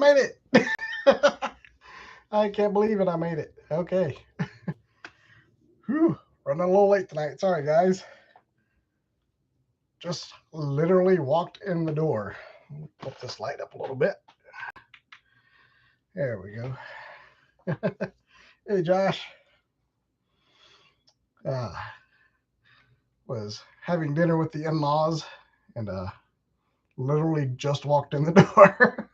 made it. I can't believe it. I made it. Okay. Whew. Running a little late tonight. Sorry, guys. Just literally walked in the door. Put this light up a little bit. There we go. Hey, Josh. Was having dinner with the in-laws and literally just walked in the door.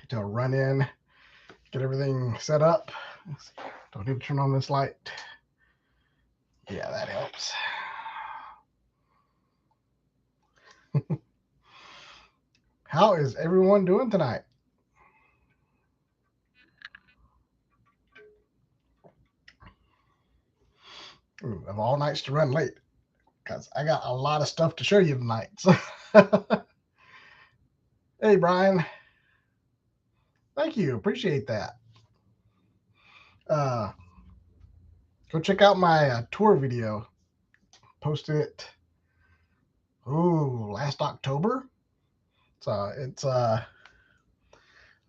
To run in, get everything set up. Don't need to turn on this light. Yeah, that helps. How is everyone doing tonight? Of all nights to run late, because I got a lot of stuff to show you tonight. So hey, Brian. Thank you. Appreciate that. Go check out my tour video. Posted it last October. So it's a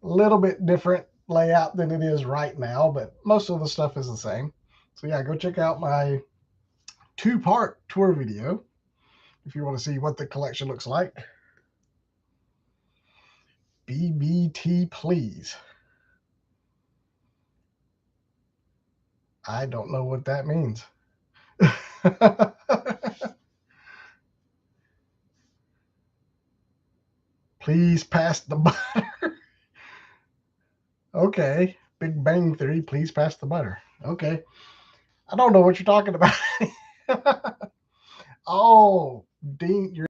little bit different layout than it is right now, but most of the stuff is the same. So yeah, go check out my 2-part tour video if you want to see what the collection looks like. BBT, please. I don't know what that means. Please pass the butter. Okay. Big Bang Theory, please pass the butter. Okay. I don't know what you're talking about. Oh, Dean, you're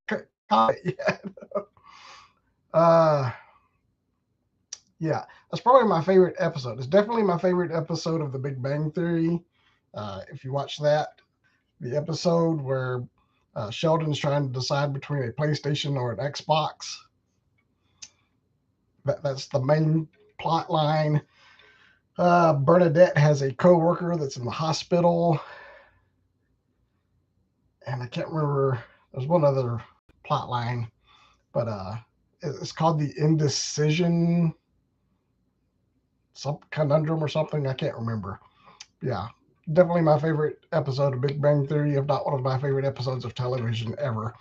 yeah, that's probably my favorite episode. It's definitely my favorite episode of The Big Bang Theory. If you watch that, the episode where Sheldon's trying to decide between a PlayStation or an Xbox. That's the main plot line. Bernadette has a co-worker that's in the hospital. And I can't remember, there's one other plot line, but it's called the Indecision some conundrum or something. I can't remember. Yeah, definitely my favorite episode of Big Bang Theory, if not one of my favorite episodes of television ever.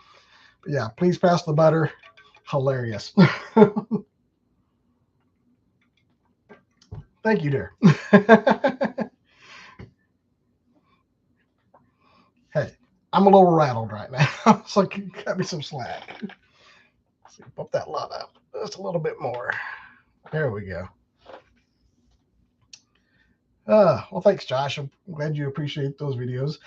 But yeah, please pass the butter. Hilarious. Thank you, dear. Hey, I'm a little rattled right now, so you cut me some slack. Let's see, bump that lot up just a little bit more. There we go. Well, thanks, Josh. I'm glad you appreciate those videos.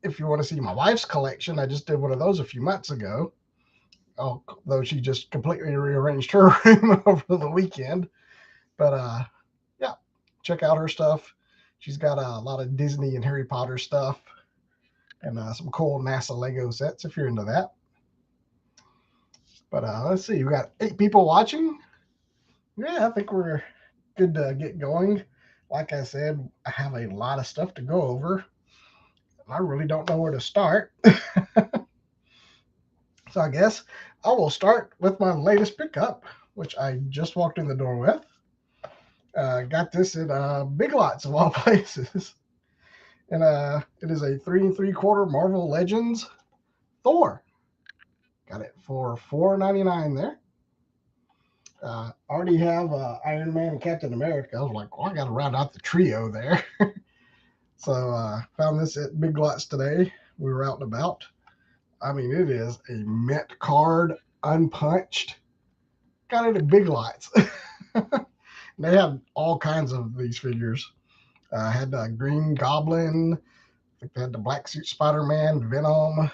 If you want to see my wife's collection, I just did one of those a few months ago. Although she just completely rearranged her room over the weekend. But yeah, check out her stuff. She's got a lot of Disney and Harry Potter stuff and some cool NASA Lego sets if you're into that. But let's see, we got 8 people watching. Yeah, I think we're good to get going. Like I said, I have a lot of stuff to go over. I really don't know where to start. So I guess I will start with my latest pickup, which I just walked in the door with. Got this at Big Lots of all places. And it is a 3 3/4 Marvel Legends Thor. Got it for $4.99 there. Already have Iron Man and Captain America. I was like, well, I got to round out the trio there. So found this at Big Lots today. We were out and about. I mean, it is a mint card, unpunched. Got it at Big Lots. They have all kinds of these figures. Had Green Goblin. I think they had the Black Suit Spider-Man, Venom,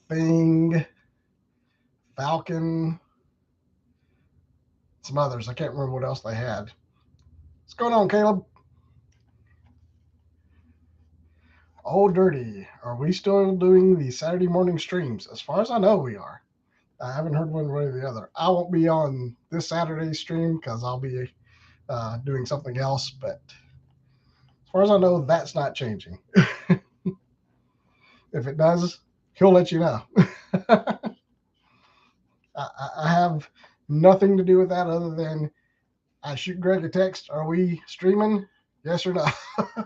Thing, Falcon, some others. I can't remember what else they had. What's going on, Caleb? Oh, dirty. Are we still doing the Saturday morning streams? As far as I know, we are. I haven't heard one way or the other. I won't be on this Saturday stream because I'll be doing something else. But as far as I know, that's not changing. If it does, he'll let you know. I have nothing to do with that other than I shoot Greg a text. Are we streaming? Yes or no?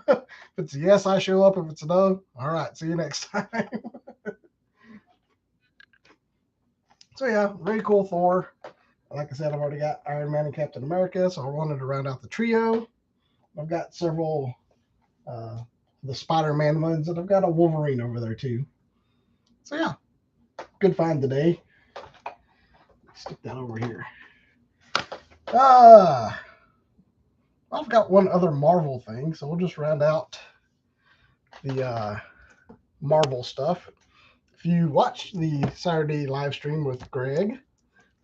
If it's a yes, I show up. If it's a no, all right. See you next time. So yeah, very cool Thor. Like I said, I've already got Iron Man and Captain America, so I wanted to round out the trio. I've got several the Spider-Man ones, and I've got a Wolverine over there too. So yeah, good find today. Stick that over here. I've got one other Marvel thing, so we'll just round out the Marvel stuff. If you watched the Saturday live stream with Greg,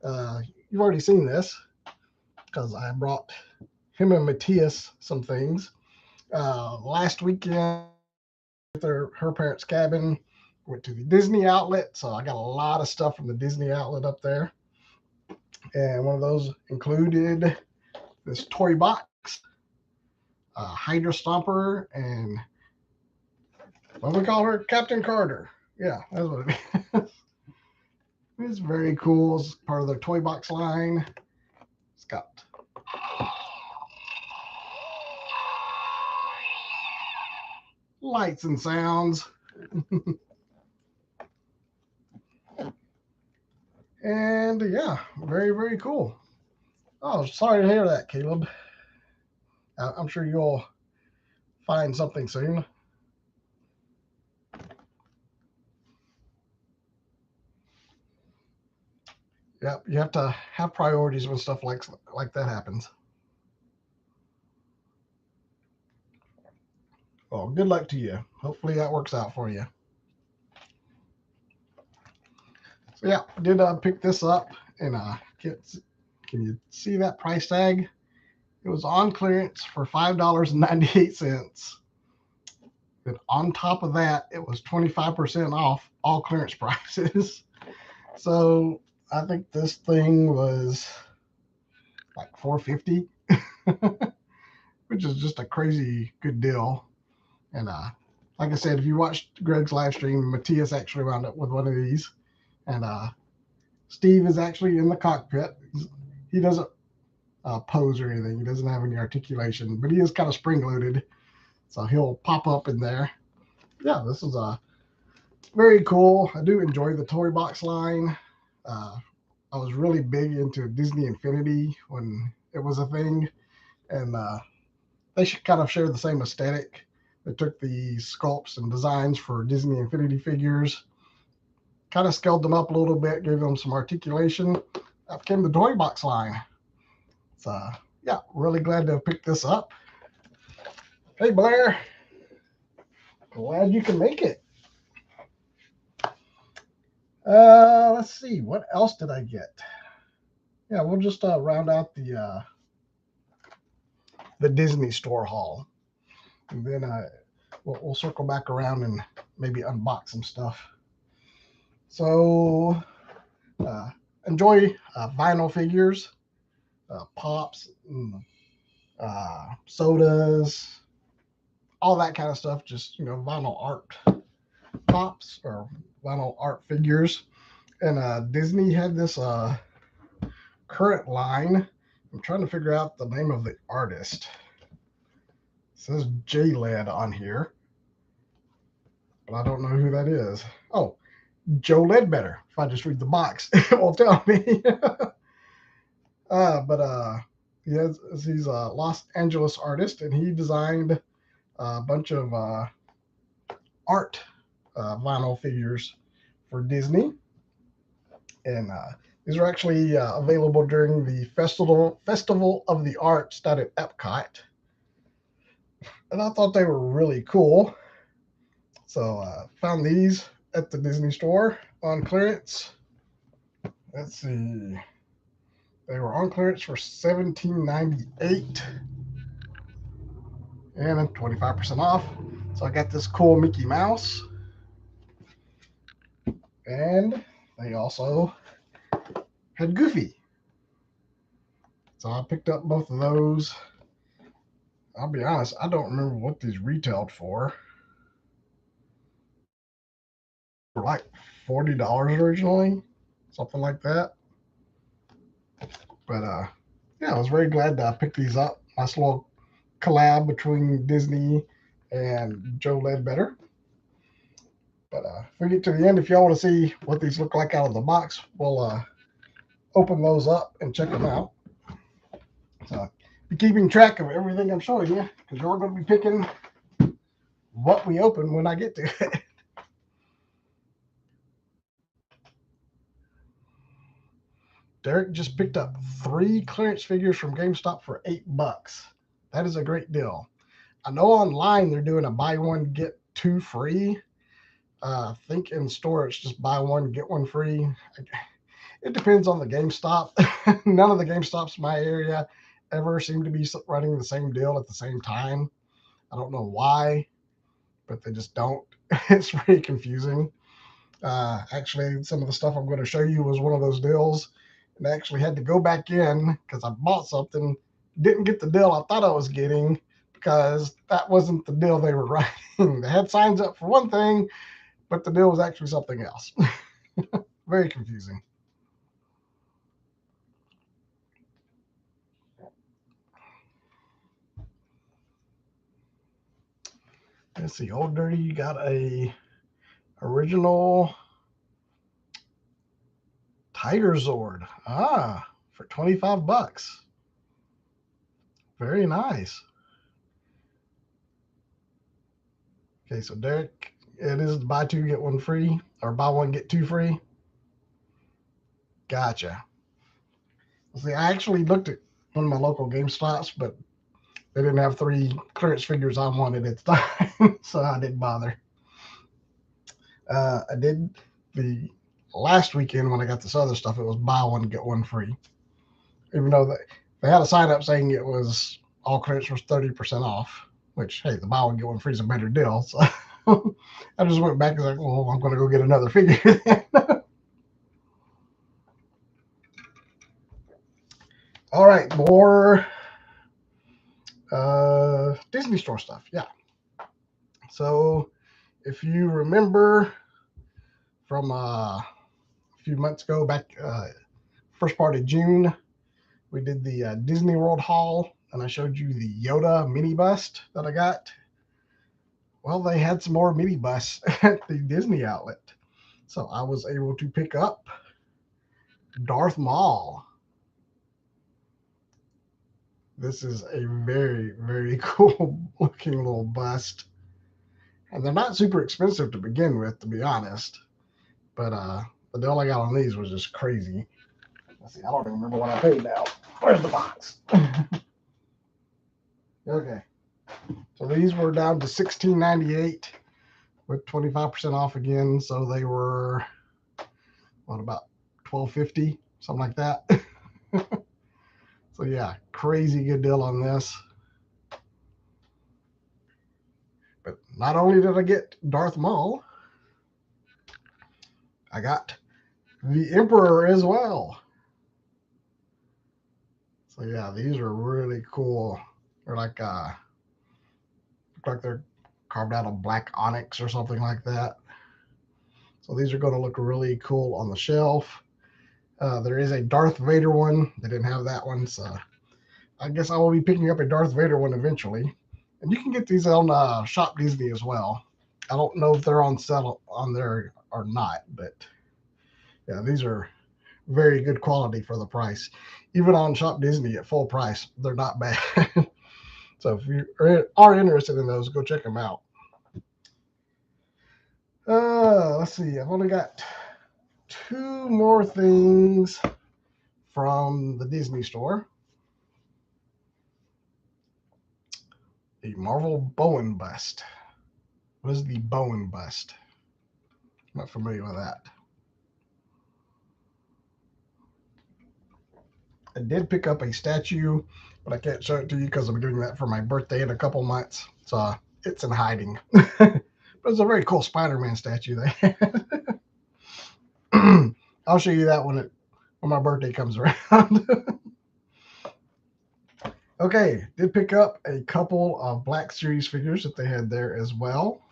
you've already seen this because I brought him and Matthias some things. Last weekend, at her parents' cabin, went to the Disney outlet, so I got a lot of stuff from the Disney outlet up there. And one of those included this toy box, Hydra Stomper, and what do we call her? Captain Carter. Yeah, that's what it is. It's very cool. It's part of their toy box line. It's got lights and sounds. And yeah, very, very cool. Oh, sorry to hear that, Caleb. I'm sure you'll find something soon. Yep, you have to have priorities when stuff like that happens. Well, good luck to you. Hopefully that works out for you. So yeah, I did pick this up, and can you see that price tag? It was on clearance for $5.98. And on top of that, it was 25% off all clearance prices. So I think this thing was like $4.50, which is just a crazy good deal. And like I said, if you watched Greg's live stream, Matthias actually wound up with one of these, and Steve is actually in the cockpit. He doesn't pose or anything. He doesn't have any articulation, but he is kind of spring-loaded, so he'll pop up in there. Yeah, this is very cool. I do enjoy the toy box line. I was really big into Disney Infinity when it was a thing, and they should kind of share the same aesthetic. They took the sculpts and designs for Disney Infinity figures, kind of scaled them up a little bit, gave them some articulation. That became the toy box line. So yeah, really glad to have picked this up. Hey Blair, glad you can make it. Let's see, what else did I get? Yeah, we'll just round out the Disney store haul, and then we'll circle back around and maybe unbox some stuff. So enjoy vinyl figures, pops, sodas, all that kind of stuff. Just vinyl art pops or vinyl art figures. And Disney had this current line. I'm trying to figure out the name of the artist. It says J-Led on here, but I don't know who that is. Oh, Joe Ledbetter. If I just read the box, it won't tell me. But he's a Los Angeles artist, and he designed a bunch of art vinyl figures for Disney. And these are actually available during the Festival of the Arts down at Epcot. And I thought they were really cool. So found these at the Disney store on clearance. Let's see. They were on clearance for $17.98 and 25% off. So I got this cool Mickey Mouse. And they also had Goofy. So I picked up both of those. I'll be honest, I don't remember what these retailed for. For like $40 originally, something like that. But yeah, I was very glad to pick these up. Nice little collab between Disney and Joe Ledbetter. But if we get to the end, if y'all want to see what these look like out of the box, we'll open those up and check them out. So be keeping track of everything I'm showing you, because you're going to be picking what we open when I get to it. Derek just picked up 3 clearance figures from GameStop for $8. That is a great deal. I know online they're doing a buy one get 2 free. I think in store it's just buy one get one free. It depends on the GameStop. None of the GameStops in my area ever seem to be running the same deal at the same time. I don't know why, but they just don't. It's very confusing. Actually, some of the stuff I'm going to show you was one of those deals, and I actually had to go back in because I bought something, didn't get the deal I thought I was getting, because that wasn't the deal they were writing. They had signs up for one thing, but the deal was actually something else. Very confusing. Let's see, Old Dirty, you got a original Tiger Zord. For $25. Very nice. Okay, so Derek, it is buy 2 get 1 free, or buy 1 get 2 free. Gotcha. See, I actually looked at one of my local GameStops, but they didn't have 3 clearance figures I wanted at the time, so I didn't bother. I did the last weekend when I got this other stuff. It was buy 1 get 1 free, even though they had a sign up saying it was all clearance was 30% off. Which, hey, the buy 1 get 1 free is a better deal. So I just went back and was like, well, I'm going to go get another figure. All right, more Disney Store stuff. Yeah. So if you remember from a few months ago, back first part of June, we did the Disney World haul, and I showed you the Yoda mini bust that I got. Well, they had some more mini busts at the Disney outlet, so I was able to pick up Darth Maul. This is a very, very cool looking little bust. And they're not super expensive to begin with, to be honest. But the deal I got on these was just crazy. Let's see, I don't even remember what I paid now. Where's the box? Okay. So these were down to $16.98 with 25% off again. So they were, what, about $12.50, something like that. So yeah, crazy good deal on this. But not only did I get Darth Maul, I got the Emperor as well. So yeah, these are really cool. They're like look like they're carved out of black onyx or something like that. So these are going to look really cool on the shelf. There is a Darth Vader one. They didn't have that one, so I guess I will be picking up a Darth Vader one eventually. And you can get these on Shop Disney as well. I don't know if they're on sale on there or not, but yeah, these are very good quality for the price. Even on Shop Disney at full price, they're not bad. So if you are interested in those, go check them out. Let's see. I've only got 2 more things from the Disney Store. The Marvel Bowen bust. What is the Bowen bust? I'm not familiar with that. I did pick up a statue, but I can't show it to you because I'm doing that for my birthday in a couple months. So it's in hiding. But it's a very cool Spider-Man statue there. I'll show you that when my birthday comes around. Okay, did pick up a couple of Black Series figures that they had there as well.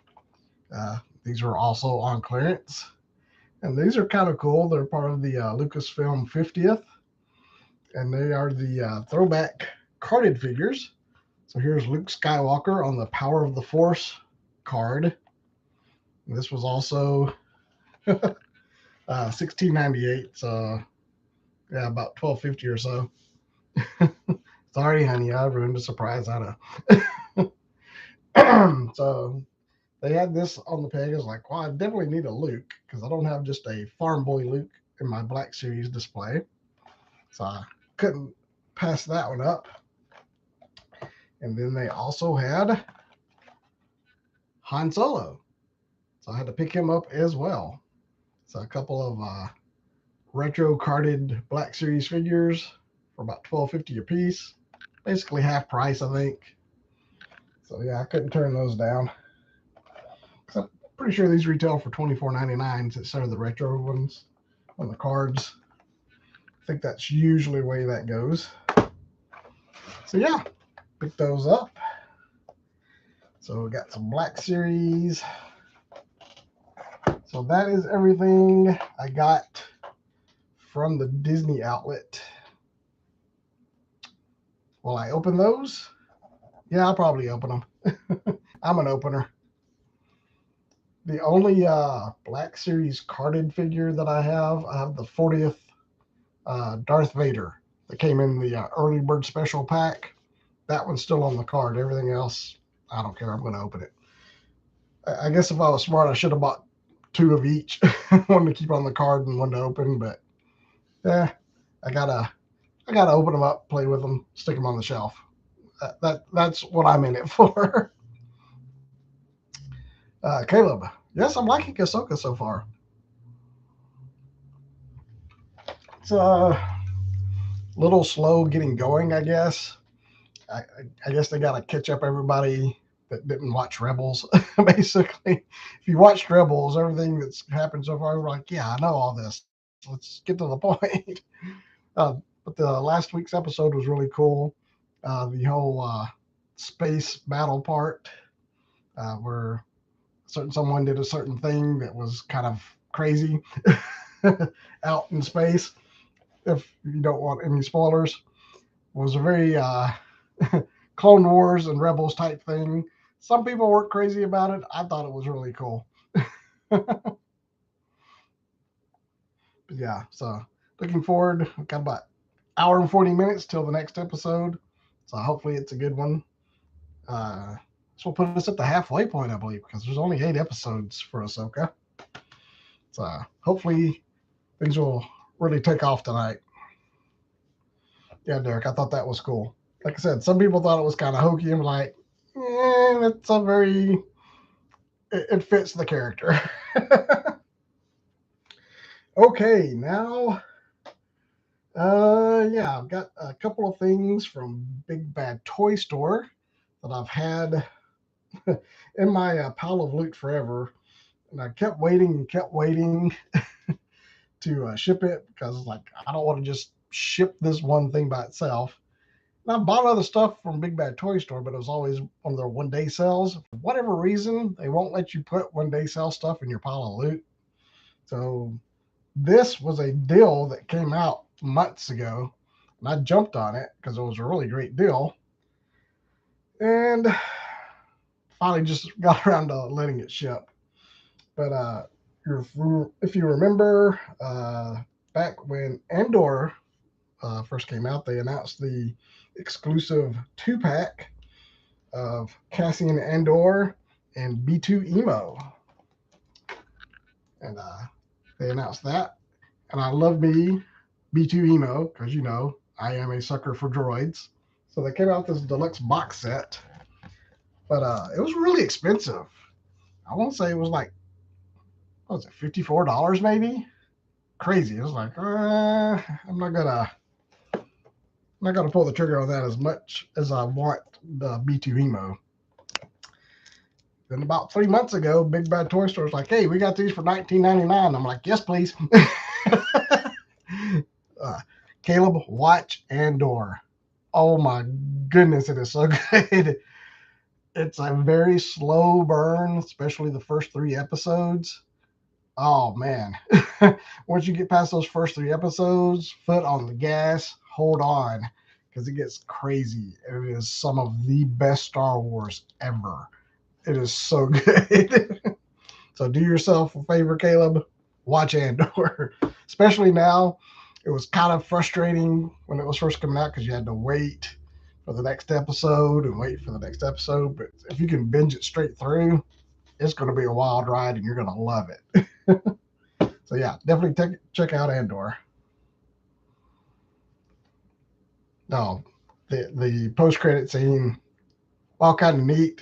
These were also on clearance. And these are kind of cool. They're part of the Lucasfilm 50th. and they are the throwback carded figures. So here's Luke Skywalker on the Power of the Force card. This was also 1698. So yeah, about 1250 or so. Sorry, honey, I ruined the surprise. I know. So they had this on the peg. I was like, well, I definitely need a Luke because I don't have just a Farm Boy Luke in my Black Series display. So I couldn't pass that one up. And then they also had Han Solo. So I had to pick him up as well. So a couple of retro carded Black Series figures for about $12.50 a piece. Basically half price, I think. So yeah, I couldn't turn those down. I'm pretty sure these retail for $24.99 instead of the retro ones on the cards. I think that's usually the way that goes. So yeah, pick those up. So we got some Black Series. So that is everything I got from the Disney outlet. Will I open those? Yeah, I'll probably open them. I'm an opener. The only Black Series carded figure that I have the 40th Darth Vader that came in the early bird special pack. That one's still on the card. Everything else, I don't care. I'm going to open it. I guess if I was smart, I should have bought 2 of each. One to keep on the card and one to open. But yeah, I gotta open them up, play with them, stick them on the shelf. That's what I'm in it for. Caleb, yes, I'm liking Ahsoka so far. It's a little slow getting going, I guess. I guess they got to catch up everybody that didn't watch Rebels. Basically, if you watched Rebels, everything that's happened so far, we're like, yeah, I know all this. Let's get to the point. But the last week's episode was really cool. The whole space battle part, where someone did a certain thing that was kind of crazy out in space. If you don't want any spoilers, was a very Clone Wars and Rebels type thing. Some people weren't crazy about it. I thought it was really cool. But yeah, so looking forward. We've got about hour and 40 minutes till the next episode. So hopefully it's a good one. This will put us at the halfway point, I believe, because there's only 8 episodes for Ahsoka. So hopefully things will really take off tonight. Yeah, Derek, I thought that was cool. Like I said, some people thought it was kind of hokey and like, it's a very, it fits the character. Okay, now, yeah, I've got a couple of things from Big Bad Toy Store that I've had in my pile of loot forever. And I kept waiting to ship it because, like, I don't want to just ship this one thing by itself. And I bought other stuff from Big Bad Toy Store, but it was always one of their one-day sales. For whatever reason, they won't let you put one-day sale stuff in your pile of loot. So this was a deal that came out months ago, and I jumped on it because it was a really great deal. And finally just got around to letting it ship. But if you remember, back when Andor first came out, they announced the exclusive 2-pack of Cassian Andor and B2 Emo. And they announced that. And I love me B2 Emo because, you know, I am a sucker for droids. So they came out this deluxe box set. But it was really expensive. I won't say it was like, what was it, $54 maybe? Crazy. It was like, I'm not gonna pull the trigger on that as much as I want the B2 Emo. Then about 3 months ago, Big Bad Toy Store was like, hey, we got these for $19.99. I'm like, yes, please. Caleb, watch Andor. Oh my goodness, it is so good. It's a very slow burn, especially the first 3 episodes. Oh man. Once you get past those first 3 episodes, foot on the gas, hold on, because it gets crazy. It is some of the best Star Wars ever. It is so good. So do yourself a favor, Caleb. Watch Andor. Especially now. It was kind of frustrating when it was first coming out because you had to wait for the next episode and wait for the next episode. But if you can binge it straight through, it's going to be a wild ride and you're going to love it. So yeah, definitely check out Andor. No, the post credit scene, all kind of neat.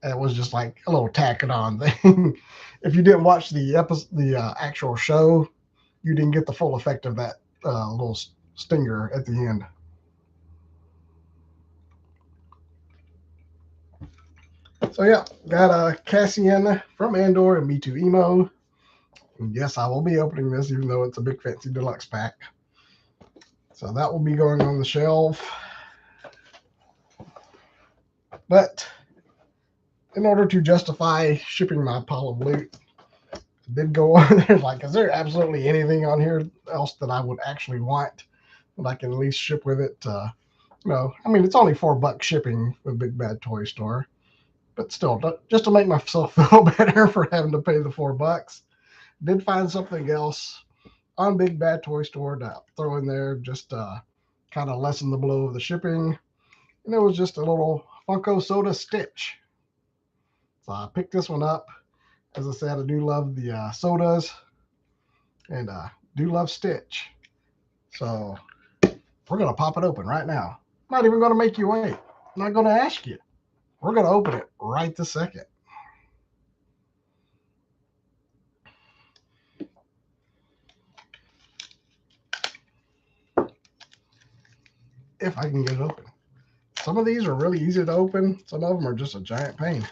It was just like a little tacking on thing. If you didn't watch the actual show, you didn't get the full effect of that little stinger at the end. So yeah, got Cassian from Andor and Me Too Emo. And yes, I will be opening this, even though it's a big fancy deluxe pack. So that will be going on the shelf. But in order to justify shipping my pile of loot, I did go on there like, is there absolutely anything on here else that I would actually want that I can at least ship with it? I mean, it's only $4 shipping with Big Bad Toy Store, but still, just to make myself feel better for having to pay the $4, did find something else on Big Bad Toy Store to throw in there, just kind of lessen the blow of the shipping. And it was just a little Funko Soda Stitch. So I picked this one up. As I said, I do love the sodas and do love Stitch. So we're going to pop it open right now. I'm not even going to make you wait. I'm not going to ask you. We're going to open it right this second. If I can get it open. Some of these are really easy to open. Some of them are just a giant pain.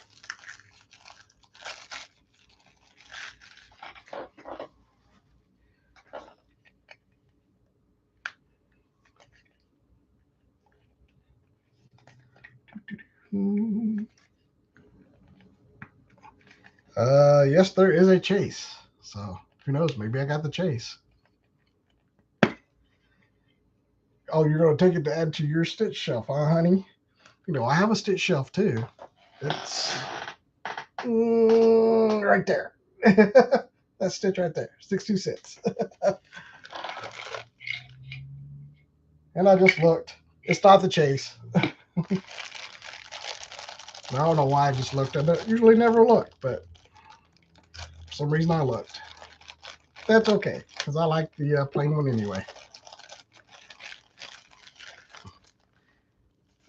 Yes, there is a chase. So who knows? Maybe I got the chase. Oh, you're going to take it to add to your Stitch shelf, huh, honey? I have a Stitch shelf too. It's right there. That Stitch right there, 626. And I just looked. It's not the chase. I don't know why I just looked. I usually never look, but for some reason I looked. That's okay, because I like the plain one anyway.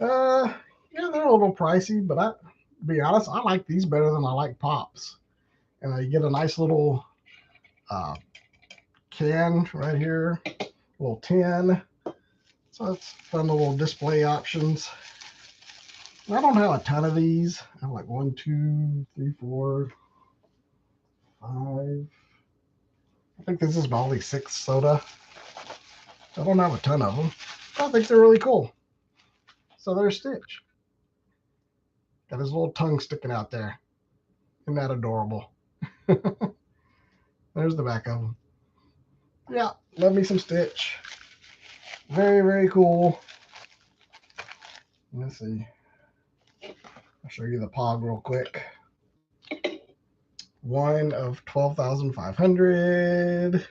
Yeah, they're a little pricey, but to be honest, I like these better than I like Pops. And you get a nice little can right here, little tin. So it's fun little display options. I don't have a ton of these. I have like 1, 2, 3, 4, 5. I think this is my only 6th soda. I don't have a ton of them. I think they're really cool. So there's Stitch. Got his little tongue sticking out there. Isn't that adorable? There's the back of him. Yeah, love me some Stitch. Very, very cool. Let's see. I'll show you the Pog real quick. One of 12,500.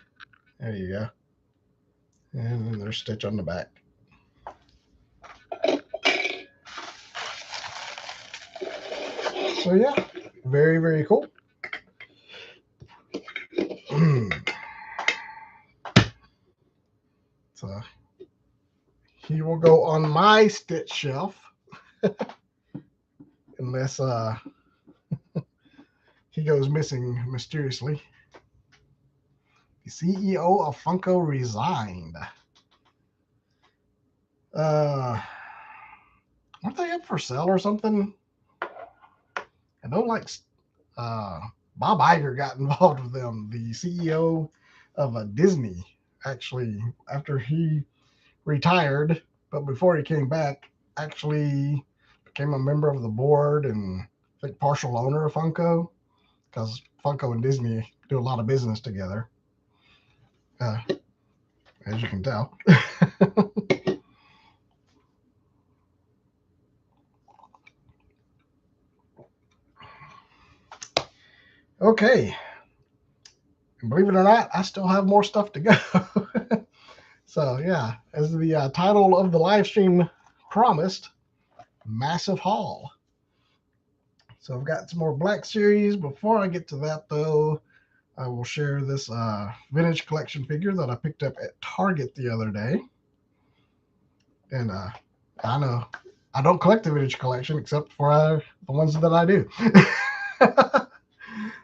There you go. And then there's Stitch on the back. So yeah, very, very cool. So he will go on my Stitch shelf. Unless he goes missing mysteriously. The CEO of Funko resigned. Aren't they up for sale or something? I know, like Bob Iger got involved with them, the CEO of Disney, actually, after he retired, but before he came back, actually became a member of the board and I think partial owner of Funko, because Funko and Disney do a lot of business together, as you can tell. Okay. And believe it or not, I still have more stuff to go. So, yeah, as the title of the live stream promised, massive haul. So, I've got some more Black Series. Before I get to that, though, I will share this vintage collection figure that I picked up at Target the other day. And I know I don't collect the vintage collection except for the ones that I do.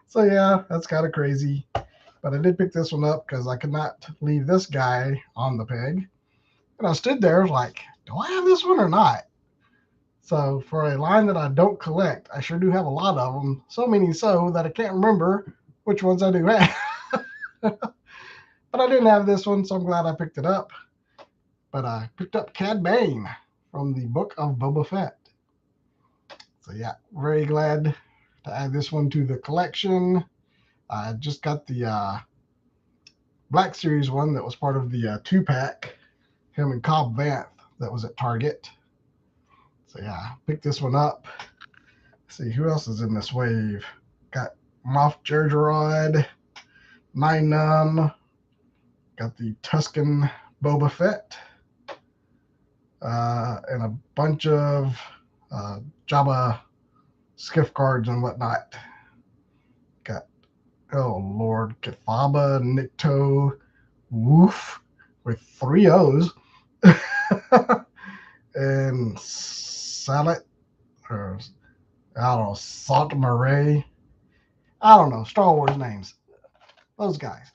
So, yeah, that's kind of crazy. But I did pick this one up because I could not leave this guy on the peg. And I stood there like, do I have this one or not? So for a line that I don't collect, I sure do have a lot of them. So many so that I can't remember which ones I do have. But I didn't have this one, so I'm glad I picked it up. But I picked up Cad Bane from the Book of Boba Fett. So yeah, very glad to add this one to the collection. I just got the Black Series one that was part of the 2-pack, him and Cobb Vanth, that was at Target. So yeah, picked this one up. Let's see who else is in this wave. Got Moff Jerjerrod, Nien Nunb, got the Tusken Boba Fett, and a bunch of Jabba skiff guards and whatnot. Got, oh Lord, Kefaba, Nikto, Woof, with 3 O's, and Salet, or I don't know, Sault Marae. I don't know, Star Wars names. Those guys.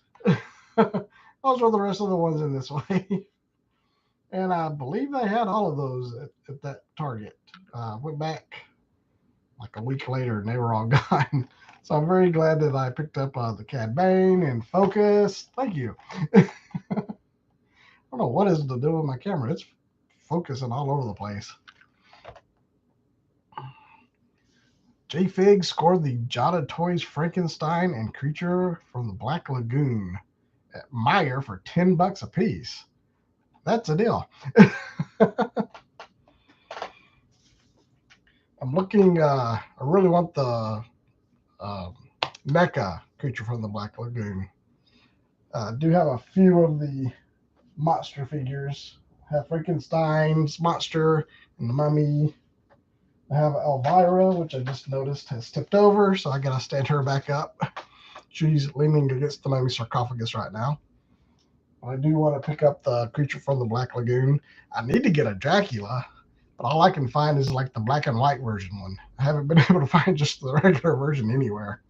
Those were the rest of the ones in this way. And I believe they had all of those at that Target. Went back like a week later and they were all gone. So I'm very glad that I picked up the Cad Bane and Focus. Thank you. I don't know what is to do with my camera. It's focusing all over the place. J-Fig scored the Jada Toys Frankenstein and Creature from the Black Lagoon at Meijer for $10 a piece. That's a deal. I'm looking, I really want the Mecha Creature from the Black Lagoon. I do have a few of the monster figures. I have Frankenstein's monster and the mummy. I have Elvira, which I just noticed has tipped over, so I gotta stand her back up. She's leaning against the mummy sarcophagus right now. I do want to pick up the Creature from the Black Lagoon. I need to get a Dracula, but all I can find is like the black and white version one. I haven't been able to find just the regular version anywhere.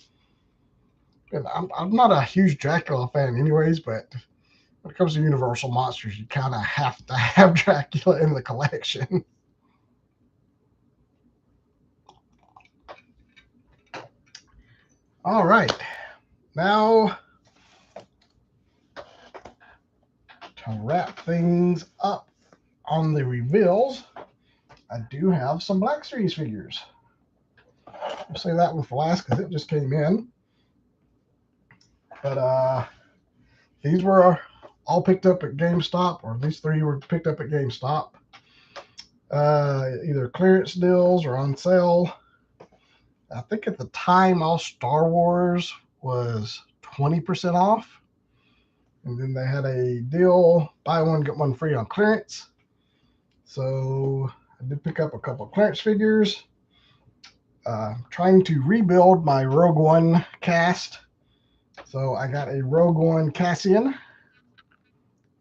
And I'm not a huge Dracula fan anyways, but when it comes to Universal Monsters, you kind of have to have Dracula in the collection. All right. Now, to wrap things up on the reveals, I do have some Black Series figures. I'll say that one for last because it just came in. But these were all picked up at GameStop, or these 3 were picked up at GameStop. Either clearance deals or on sale. I think at the time all Star Wars was 20% off. And then they had a deal, buy one, get one free on clearance. So I did pick up a couple of clearance figures. Trying to rebuild my Rogue One cast. So I got a Rogue One Cassian,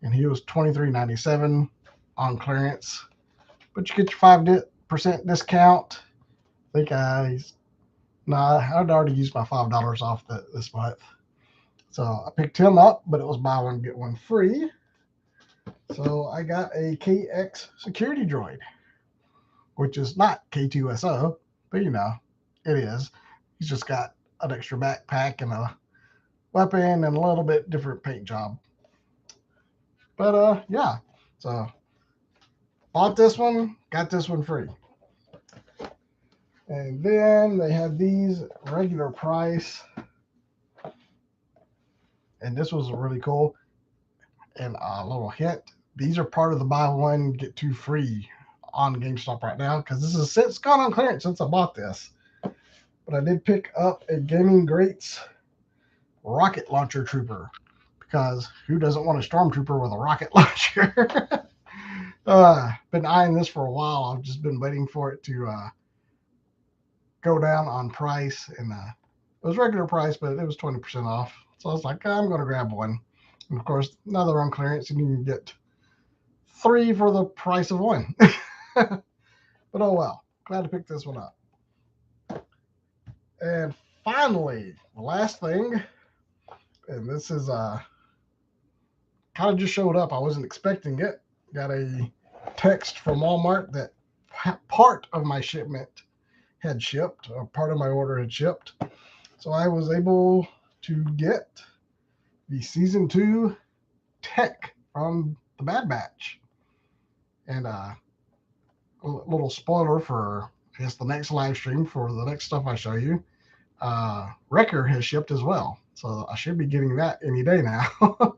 and he was $23.97 on clearance. But you get your 5% discount. I think I'd already used my $5 off this month. So I picked him up, but it was buy one, get one free. So I got a KX security droid, which is not K2SO, but you know, it is. He's just got an extra backpack and a weapon and a little bit different paint job. But yeah, so bought this one, got this one free. And then they had these regular price. And this was really cool. And a little hint, these are part of the buy one, get two free on GameStop right now, because this is since gone on clearance since I bought this. But I did pick up a Gaming Greats rocket launcher trooper, because who doesn't want a stormtrooper with a rocket launcher? Been eyeing this for a while. I've just been waiting for it to go down on price, and it was regular price, but it was 20% off. So I was like, I'm going to grab one. And of course, now they're on clearance, and you can get 3 for the price of 1. But oh well, glad to pick this one up. And finally, the last thing, and this is kind of just showed up. I wasn't expecting it. Got a text from Walmart that part of my shipment had shipped, or part of my order had shipped. So I was able to get the Season 2 tech from the Bad Batch. And a little spoiler for, I guess, the next live stream for the next stuff I show you. Wrecker has shipped as well. So I should be getting that any day now.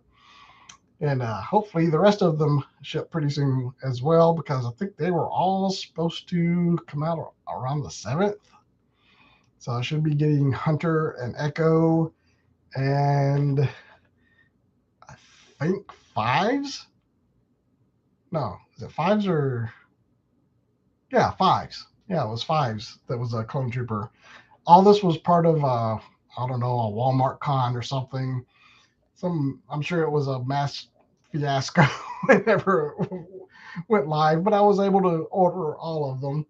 And hopefully the rest of them ship pretty soon as well, because I think they were all supposed to come out around the 7th. So I should be getting Hunter and Echo, and I think Fives. No, is it Fives or? Yeah, Fives. Yeah, it was Fives. That was a clone trooper. All this was part of I don't know, a Walmart con or something. I'm sure it was a mass fiasco whenever it went live, but I was able to order all of them,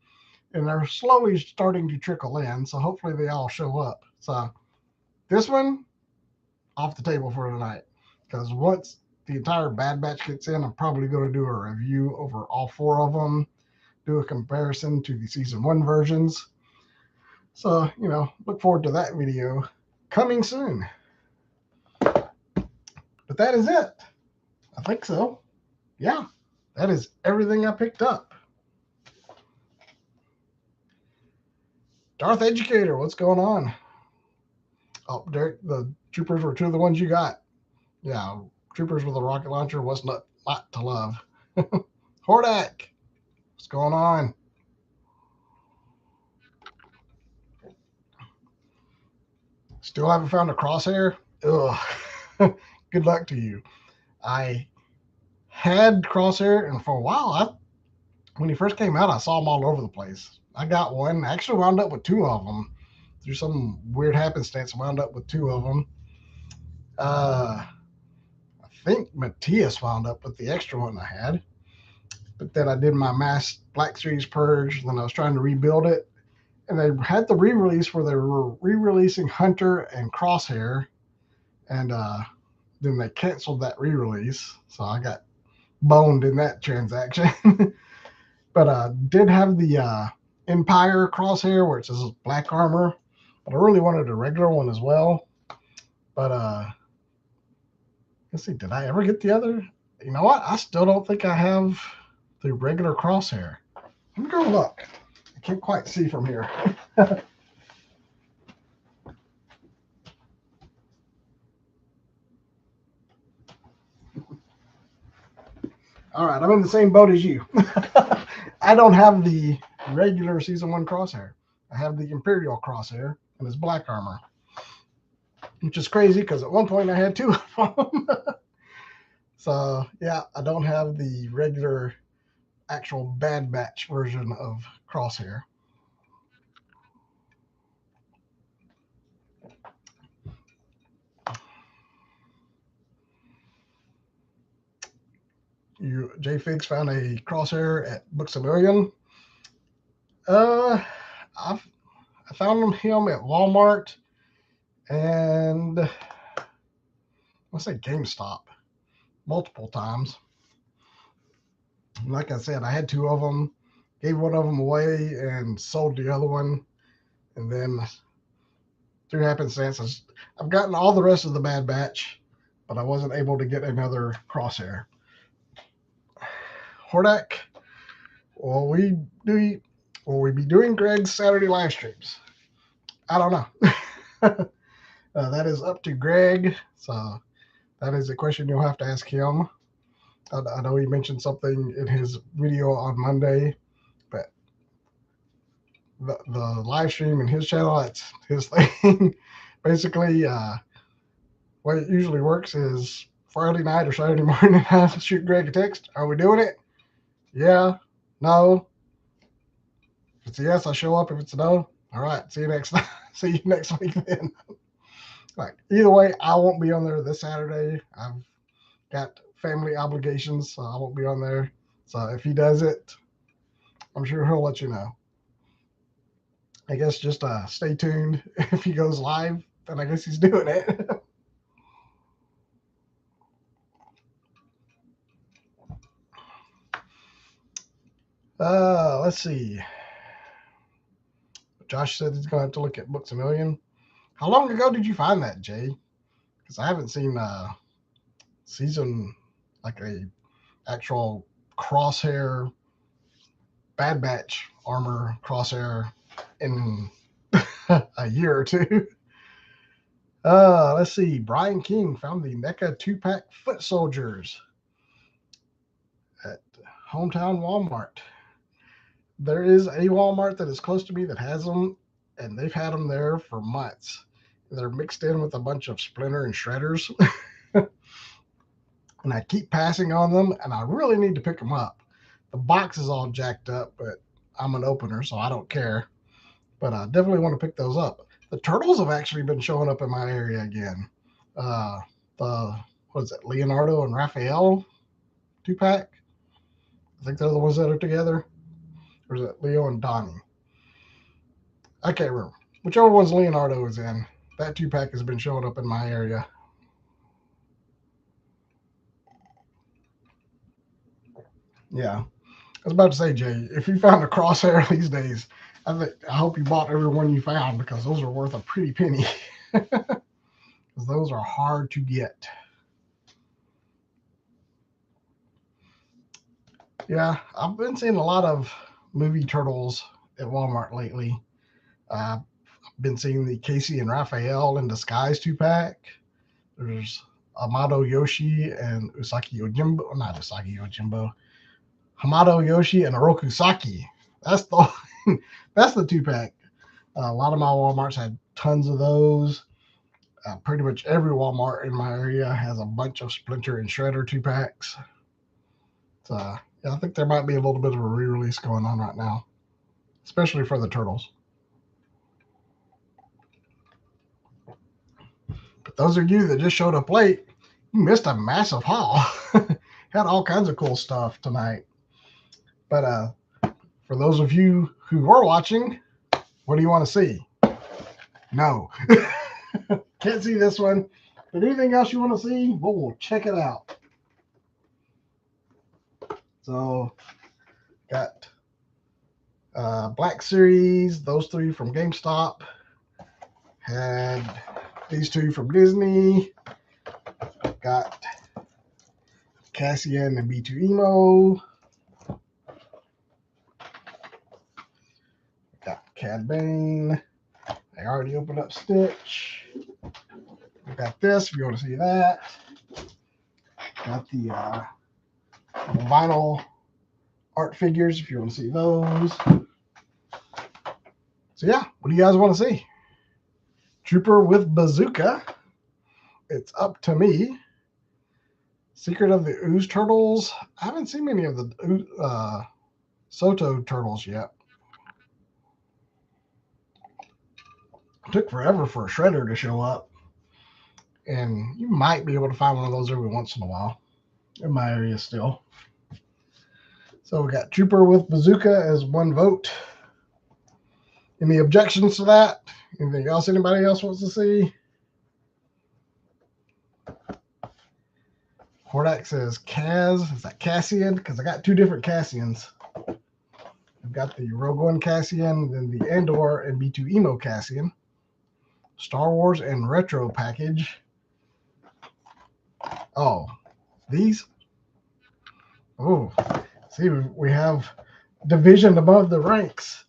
and they're slowly starting to trickle in. So hopefully they all show up. So this one off the table for tonight, because once the entire Bad Batch gets in, I'm probably going to do a review over all 4 of them, do a comparison to the Season 1 versions. So, look forward to that video coming soon. But that is it. I think so. Yeah, that is everything I picked up. Darth Educator, what's going on? Oh, Derek, the troopers were 2 of the ones you got. Yeah, troopers with a rocket launcher was not to love. Hordak, what's going on? Still haven't found a crosshair? Ugh. Good luck to you. I had crosshair, and for a while, when he first came out, I saw them all over the place. I got one. I actually wound up with 2 of them. Through some weird happenstance, I wound up with 2 of them. I think Matthias wound up with the extra one I had. But then I did my mass Black Series purge, then I was trying to rebuild it. And they had the re-release where they were re-releasing Hunter and Crosshair. And then they canceled that re-release. So I got boned in that transaction. But did have the Empire Crosshair where it says black armor. But I really wanted a regular one as well. But let's see, did I ever get the other? You know what? I still don't think I have the regular Crosshair. Let me go look. I can't quite see from here. All right, I'm in the same boat as you. I don't have the regular Season 1 Crosshair. I have the Imperial Crosshair, and it's black armor. Which is crazy, because at one point I had 2 of them. So, yeah, I don't have the regular, actual Bad Batch version of Crosshair. J Figs found a Crosshair at Books A Million. I found him at Walmart and let's say GameStop multiple times. Like I said, I had 2 of them, gave one of them away and sold the other one. And then through happenstances, I've gotten all the rest of the Bad Batch, but I wasn't able to get another Crosshair. Hordak, will we be doing Greg's Saturday live streams? I don't know. That is up to Greg. So That is a question you'll have to ask him. I know he mentioned something in his video on Monday, but the live stream in his channel, that's his thing. Basically, what it usually works is Friday night or Saturday morning, I shoot Greg a text. Are we doing it? Yeah. No. If it's a yes, I show up. If it's a no, all right. See you next see you next week then. Like either way, I won't be on there this Saturday. I've got family obligations, so I won't be on there. So if he does it, I'm sure he'll let you know. I guess just stay tuned. If he goes live, then I guess he's doing it. Let's see. Josh said he's gonna have to look at Books a Million. How long ago did you find that, Jay? Because I haven't seen season like a actual Crosshair Bad Batch armor Crosshair in a year or two. Let's see. Brian King found the NECA 2-pack foot soldiers at hometown Walmart. There is a Walmart that is close to me that has them, and they've had them there for months. They're mixed in with a bunch of Splinter and Shredders. And I keep passing on them, and I really need to pick them up. The box is all jacked up, but I'm an opener, so I don't care. But I definitely want to pick those up. The Turtles have actually been showing up in my area again. What is it, Leonardo and Raphael 2-pack? I think they're the ones that are together. Or is it Leo and Donnie? I can't remember. Whichever one's Leonardo is in, that 2-pack has been showing up in my area. Yeah. I was about to say, Jay, if you found a Crosshair these days, I hope you bought every one you found, because those are worth a pretty penny. Because those are hard to get. Yeah, I've been seeing a lot of movie Turtles at Walmart lately. I've been seeing the Casey and Raphael in Disguise 2-pack. There's Amado Yoshi and Usagi Yojimbo. Not Usagi Yojimbo. Hamato Yoshi and Oroku Saki. That's the 2-pack. A lot of my Walmarts had tons of those. Pretty much every Walmart in my area has a bunch of Splinter and Shredder 2-packs. So yeah, I think there might be a little bit of a re-release going on right now, especially for the Turtles. But those of you that just showed up late, you missed a massive haul. Had all kinds of cool stuff tonight. But for those of you who were watching, what do you want to see? No. Can't see this one. But anything else you want to see, well, we'll check it out. So, got Black Series, those 3 from GameStop. Had these 2 from Disney. Got Cassian and B2 Emo. Got Cad Bane. I already opened up Stitch. We got this if you want to see that. Got the vinyl art figures if you want to see those. So yeah, what do you guys want to see? Trooper with Bazooka. It's Up to Me. Secret of the Ooze Turtles. I haven't seen many of the Soto Turtles yet. It took forever for a Shredder to show up. And you might be able to find one of those every once in a while in my area still. So we got Trooper with Bazooka as 1 vote. Any objections to that? Anything else anybody else wants to see? Hordak says Kaz. Is that Cassian? Because I got 2 different Cassians. I've got the Rogue One Cassian, then the Andor and B2 Emo Cassian. Star Wars and Retro package. Oh, these? Oh, see, we have division above the ranks.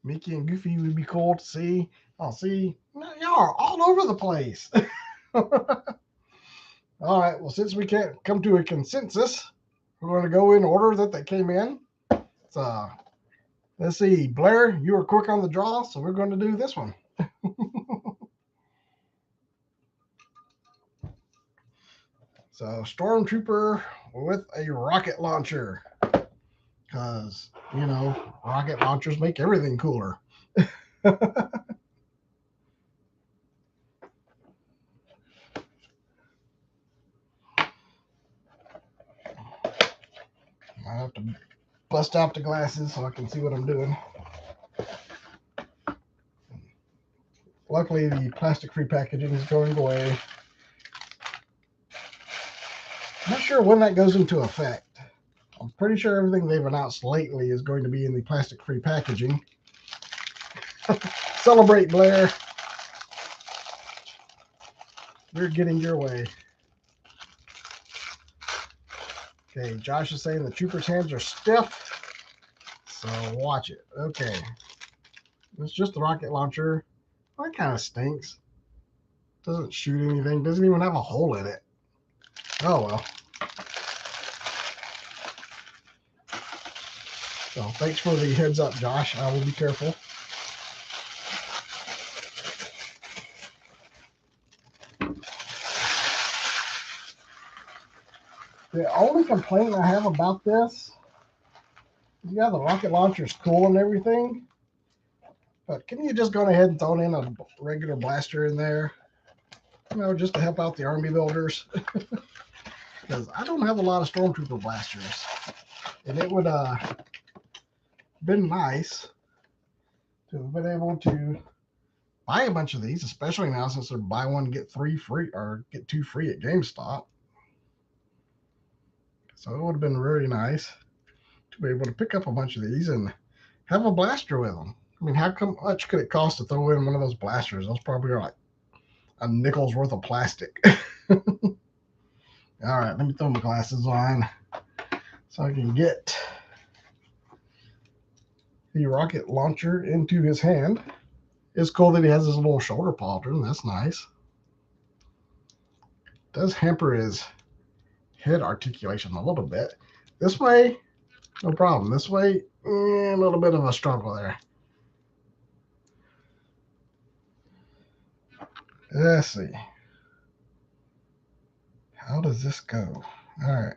Mickey and Goofy would be cool to see. Oh, see, y'all are all over the place. All right, well, since we can't come to a consensus, we're going to go in order that they came in. So, let's see. Blair, you were quick on the draw, so we're going to do this one. So, Stormtrooper with a rocket launcher. Because, you know, rocket launchers make everything cooler. I have to bust out the glasses so I can see what I'm doing. Luckily, the plastic-free packaging is going away. I'm not sure when that goes into effect. I'm pretty sure everything they've announced lately is going to be in the plastic-free packaging. Celebrate, Blair. You're getting your way. Okay, Josh is saying the trooper's hands are stiff, so watch it. Okay. It's just the rocket launcher. Well, that kind of stinks. Doesn't shoot anything. Doesn't even have a hole in it. Oh, well. So thanks for the heads up, Josh. I will be careful. The only complaint I have about this, yeah, the rocket launcher is cool and everything, but can you just go ahead and throw in a regular blaster in there, you know, just to help out the army builders? Because I don't have a lot of Stormtrooper blasters, and it would been nice to have been able to buy a bunch of these, especially now since they're buy one get three free or get two free at GameStop. So it would have been really nice to be able to pick up a bunch of these and have a blaster with them. I mean, how much could it cost to throw in one of those blasters? Those probably are like a nickel's worth of plastic. All right, let me throw my glasses on so I can get the rocket launcher into his hand. It's cool that he has his little shoulder pauldron. That's nice. It does hamper his head articulation a little bit. This way, no problem. This way, a little bit of a struggle there. Let's see. How does this go? All right.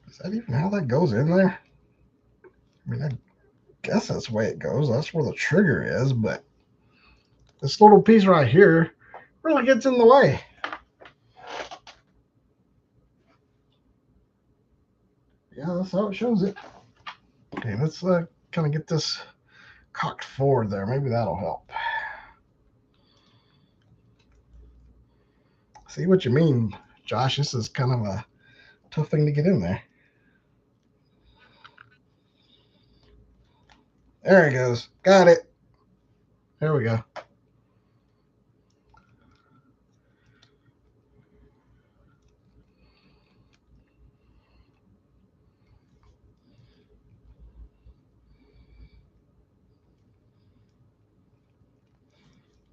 Is that even how that goes in there? I mean, I guess that's the way it goes. That's where the trigger is, but this little piece right here really gets in the way. Yeah, that's how it shows it. Okay, let's kind of get this cocked forward there. Maybe that'll help. See what you mean, Josh. This is kind of a tough thing to get in there. There it goes. Got it. There we go.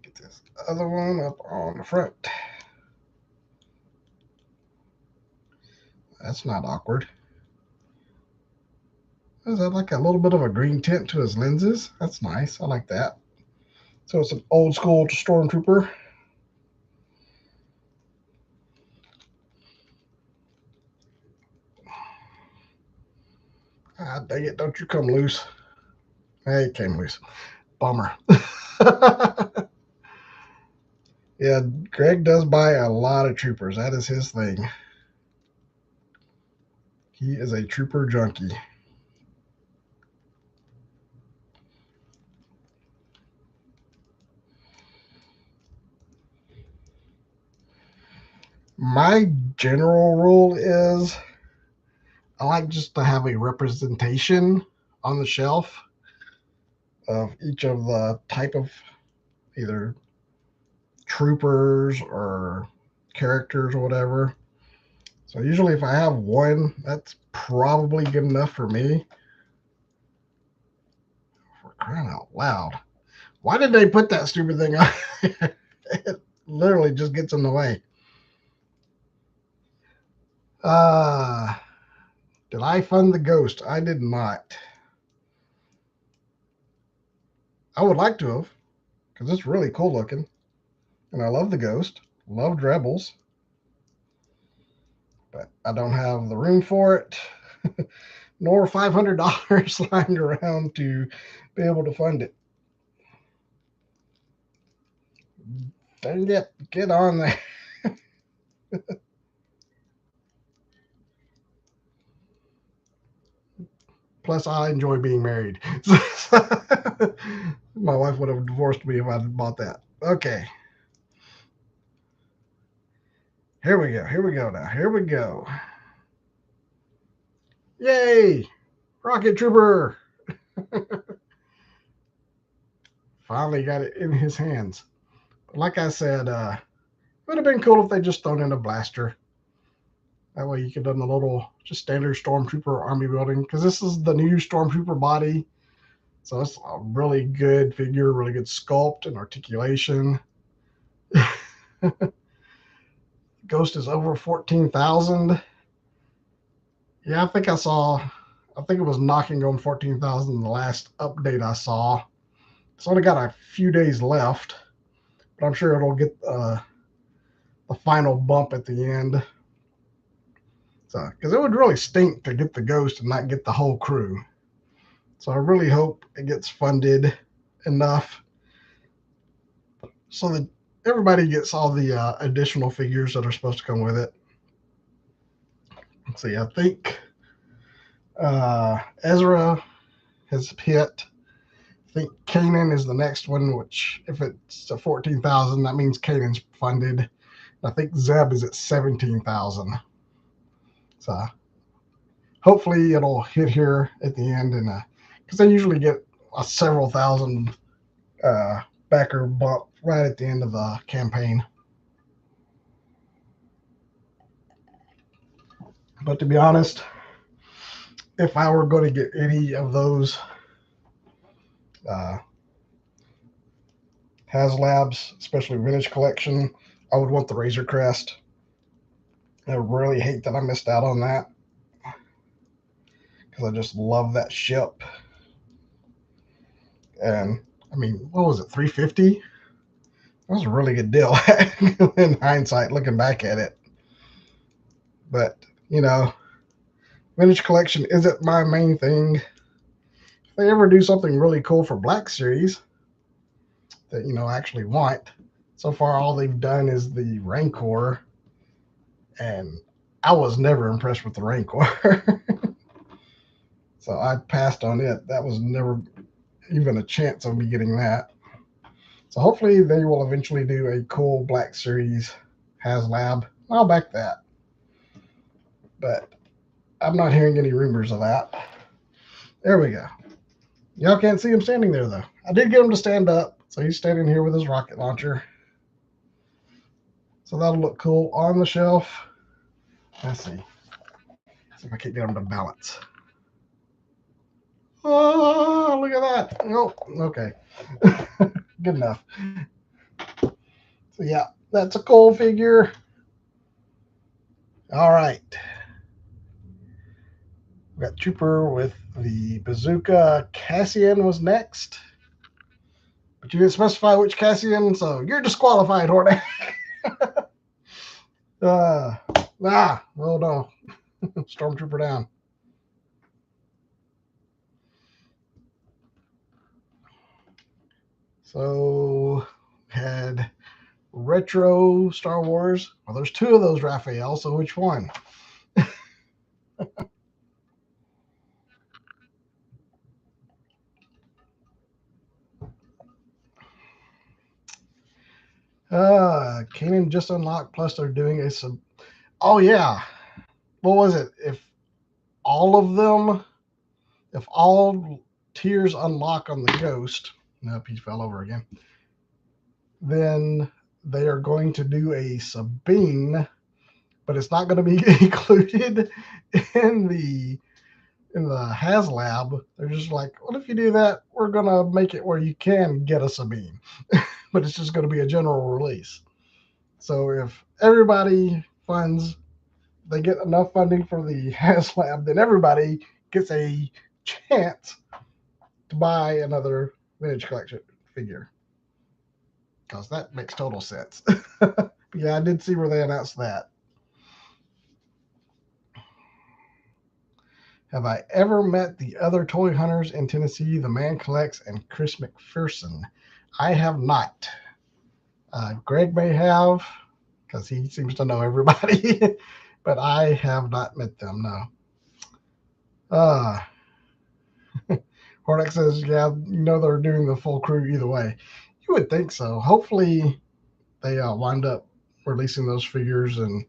Get this other one up on the front. That's not awkward. Is that like a little bit of a green tint to his lenses? That's nice. I like that. So it's an old school Stormtrooper. Ah, dang it. Don't you come loose. Hey, it came loose. Bummer. Yeah, Greg does buy a lot of troopers. That is his thing. He is a trooper junkie. My general rule is I like just to have a representation on the shelf of each of the type of either troopers or characters or whatever. So usually if I have one, that's probably good enough for me. For crying out loud. Why did they put that stupid thing on? It literally just gets in the way. Did I fund the ghost? I did not. I would like to have, because it's really cool looking. And I love the ghost. Loved Rebels. But I don't have the room for it, nor $500 lying around to be able to fund it. Dang it, get on there. Plus, I enjoy being married. My wife would have divorced me if I had bought that. Okay. Here we go. Here we go now. Here we go. Yay! Rocket Trooper! Finally got it in his hands. But like I said, it would have been cool if they just thrown in a blaster. That way you could have done a little just standard Stormtrooper army building, because this is the new Stormtrooper body. So it's a really good figure, really good sculpt and articulation. Ghost is over 14,000. Yeah, I think it was knocking on 14,000 the last update I saw. It's only got a few days left, but I'm sure it'll get the final bump at the end. So, because it would really stink to get the ghost and not get the whole crew. So I really hope it gets funded enough so that everybody gets all the additional figures that are supposed to come with it. Let's see, I think Ezra has hit. I think Kanan is the next one, which if it's a 14,000, that means Kanan's funded. I think Zeb is at 17,000. So hopefully it'll hit here at the end, and because they usually get a several thousand backer bump right at the end of the campaign. But to be honest, if I were going to get any of those HasLabs, especially Vintage Collection, I would want the Razor Crest. I really hate that I missed out on that, because I just love that ship. And I mean, what was it, 350? That was a really good deal in hindsight, looking back at it. But, Vintage Collection isn't my main thing. If they ever do something really cool for Black Series that, I actually want, so far all they've done is the Rancor, and I was never impressed with the Rancor. So I passed on it. That was never even a chance of me getting that. So hopefully they will eventually do a cool Black Series HasLab. I'll back that. But I'm not hearing any rumors of that. There we go. Y'all can't see him standing there, though. I did get him to stand up, so he's standing here with his rocket launcher. So that'll look cool on the shelf. Let's see. See if I can't get him to balance. Oh, look at that. Oh, okay. Good enough. So, yeah, that's a cool figure. All right. We got Trooper with the bazooka. Cassian was next. But you didn't specify which Cassian, so you're disqualified, Hordak. Oh no. Stormtrooper down. So, had retro Star Wars. Well, there's two of those Raphael, so which one? Kanan just unlocked, plus they're doing a sub. Oh, yeah. What was it? If all tiers unlock on the Ghost. Nope, he fell over again. then they are going to do a Sabine, but it's not going to be included in the HasLab. They're just like, what if you do that? We're going to make it where you can get a Sabine, but it's just going to be a general release. So if everybody funds, they get enough funding for the HasLab, then everybody gets a chance to buy another Vintage Collection figure. Because that makes total sense. Yeah, I did see where they announced that. Have I ever met the other toy hunters in Tennessee, the Man Collects and Chris McPherson? I have not. Greg may have, because he seems to know everybody, but I have not met them, no. Hordak says, yeah, they're doing the full crew either way. You would think so. Hopefully they wind up releasing those figures and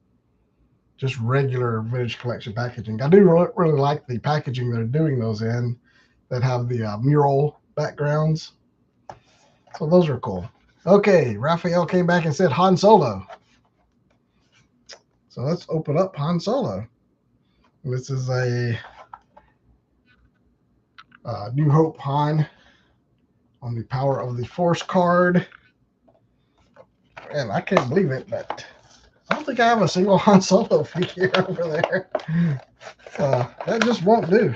just regular Vintage Collection packaging. I do really like the packaging they're doing those in that have the mural backgrounds. So those are cool. Okay, Raphael came back and said Han Solo. So let's open up Han Solo. This is a New Hope Han on the Power of the Force card. And I can't believe it, but I don't think I have a single Han Solo figure over there. That just won't do.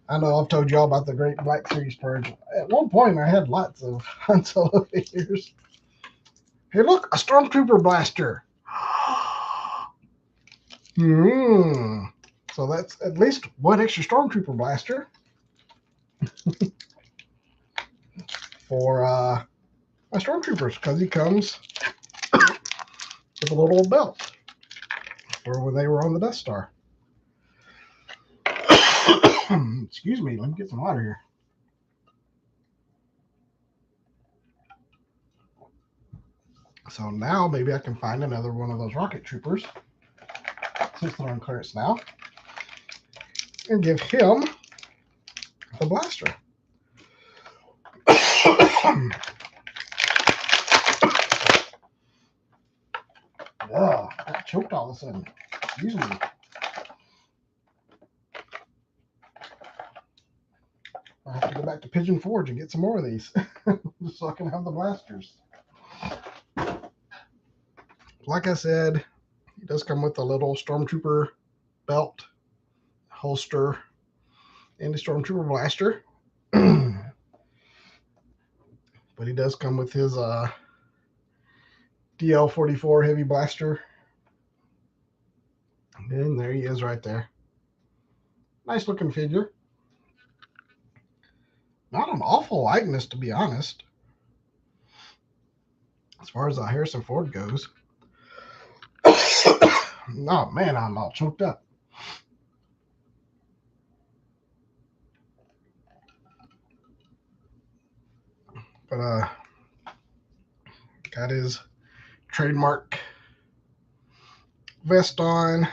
I know I've told y'all about the Great Black Series Purge. At one point, I had lots of Han Solo figures. Hey, look, a Stormtrooper blaster. So that's at least one extra Stormtrooper blaster for my Stormtroopers, because he comes with a little belt for when they were on the Death Star. Excuse me, let me get some water here. So now maybe I can find another one of those rocket troopers, since they're on clearance now, and give him the blaster. Ugh, I choked all of a sudden. Excuse me. I have to go back to Pigeon Forge and get some more of these just so I can have the blasters. Like I said, he does come with a little Stormtrooper belt, holster, and a Stormtrooper blaster. But he does come with his DL-44 heavy blaster. And there he is right there. Nice looking figure. Not an awful likeness, to be honest, as far as Harrison Ford goes. Oh man, I'm all choked up. But got his trademark vest on.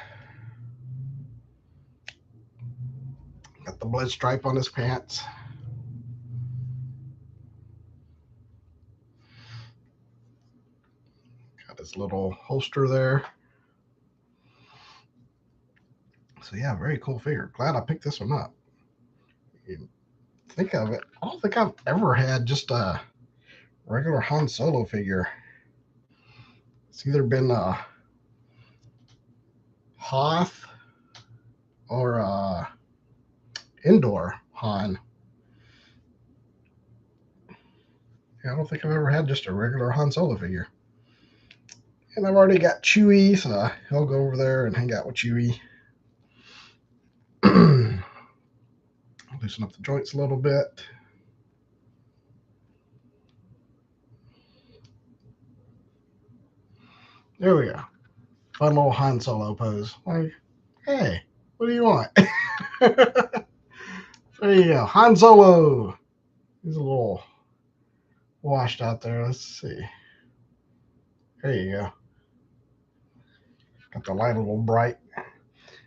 Got the blood stripe on his pants. Got his little holster there. So yeah, very cool figure. Glad I picked this one up. You think of it, I don't think I've ever had just a regular Han Solo figure. It's either been Hoth or Endor Han. Yeah, I don't think I've ever had just a regular Han Solo figure. And I've already got Chewie, so I'll go over there and hang out with Chewie. Loosen up the joints a little bit. There we go. Fun little Han Solo pose. Like, hey, what do you want? There you go. Han Solo. He's a little washed out there. Let's see. There you go. Got the light a little bright.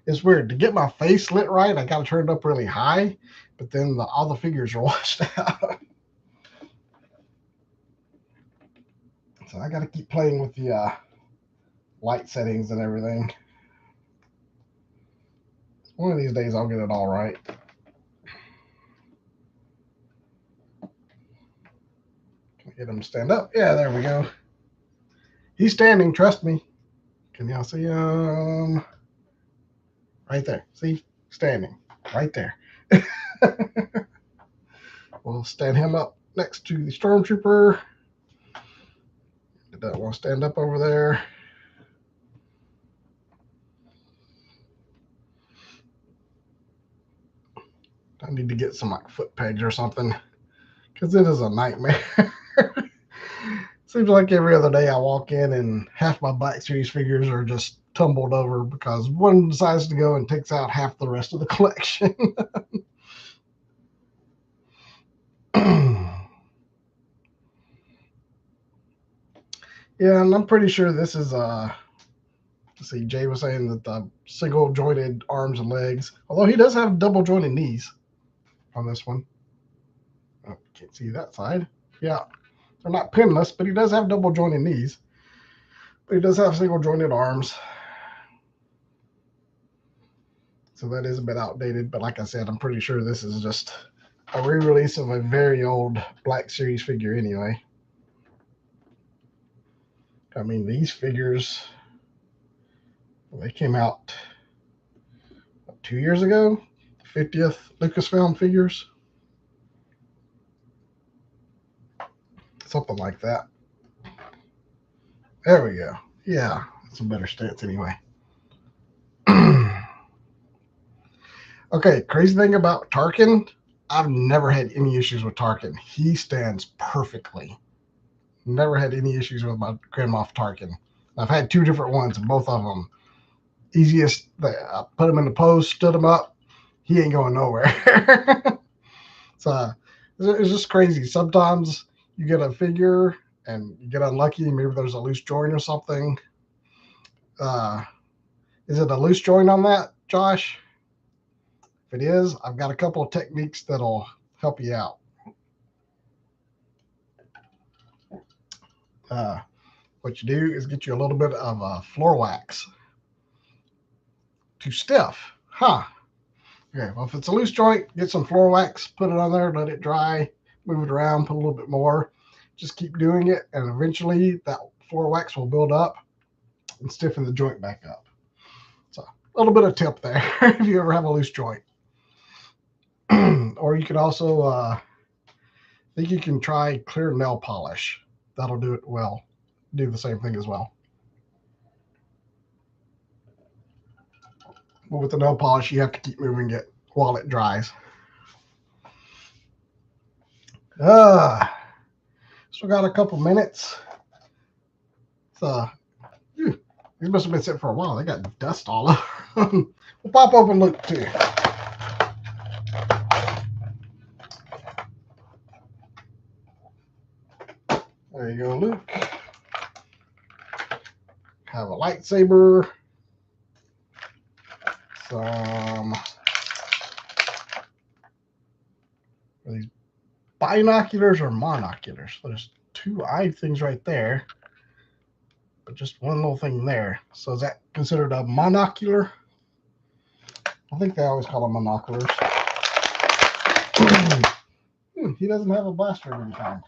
It's weird. To get my face lit right, I got to turn it up really high, but then all the figures are washed out. So I got to keep playing with the light settings and everything. One of these days I'll get it all right. Can I get him to stand up? Yeah, there we go. He's standing, trust me. Can y'all see him? Right there. See? Standing. Right there. We'll stand him up next to the stormtrooper. Did that one stand up over there? I need to get some like foot pegs or something because it is a nightmare. Seems like every other day I walk in and half my Black Series figures are just tumbled over because one decides to go and takes out half the rest of the collection. Yeah, and I'm pretty sure this is let's see, Jay was saying that the single jointed arms and legs, although he does have double jointed knees on this one. Oh, can't see that side. Yeah, they're not pinless, but he does have double jointed knees. But he does have single jointed arms. So that is a bit outdated, but like I said, I'm pretty sure this is just a re-release of a very old Black Series figure anyway. I mean, these figures, they came out 2 years ago, 50th Lucasfilm figures. Something like that. There we go. Yeah, that's a better stance anyway. Okay, crazy thing about Tarkin, I've never had any issues with Tarkin. He stands perfectly. Never had any issues with my Grand Moff Tarkin. I've had 2 different ones, and both of them easiest. I put him in the pose, stood him up. He ain't going nowhere. So it's just crazy. Sometimes you get a figure and you get unlucky. Maybe there's a loose joint or something. Is it a loose joint on that, Josh? If it is, I've got a couple of techniques that'll help you out. What you do is get you a little bit of floor wax. Too stiff. Huh. Okay, well, if it's a loose joint, get some floor wax, put it on there, let it dry, move it around, put a little bit more. Just keep doing it, and eventually that floor wax will build up and stiffen the joint back up. So a little bit of tip there if you ever have a loose joint. Or you can also, I think you can try clear nail polish. That'll do it well. Do the same thing as well. But with the nail polish, you have to keep moving it while it dries. Still got a couple minutes. So, these must have been sitting for a while. They got dust all over them. We'll pop open Luke too. There you go, Luke. Have a lightsaber. Some are these binoculars or monoculars? There's 2 eye things right there, but just one little thing there. So is that considered a monocular? I think they always call them monoculars. He doesn't have a blaster of any kind.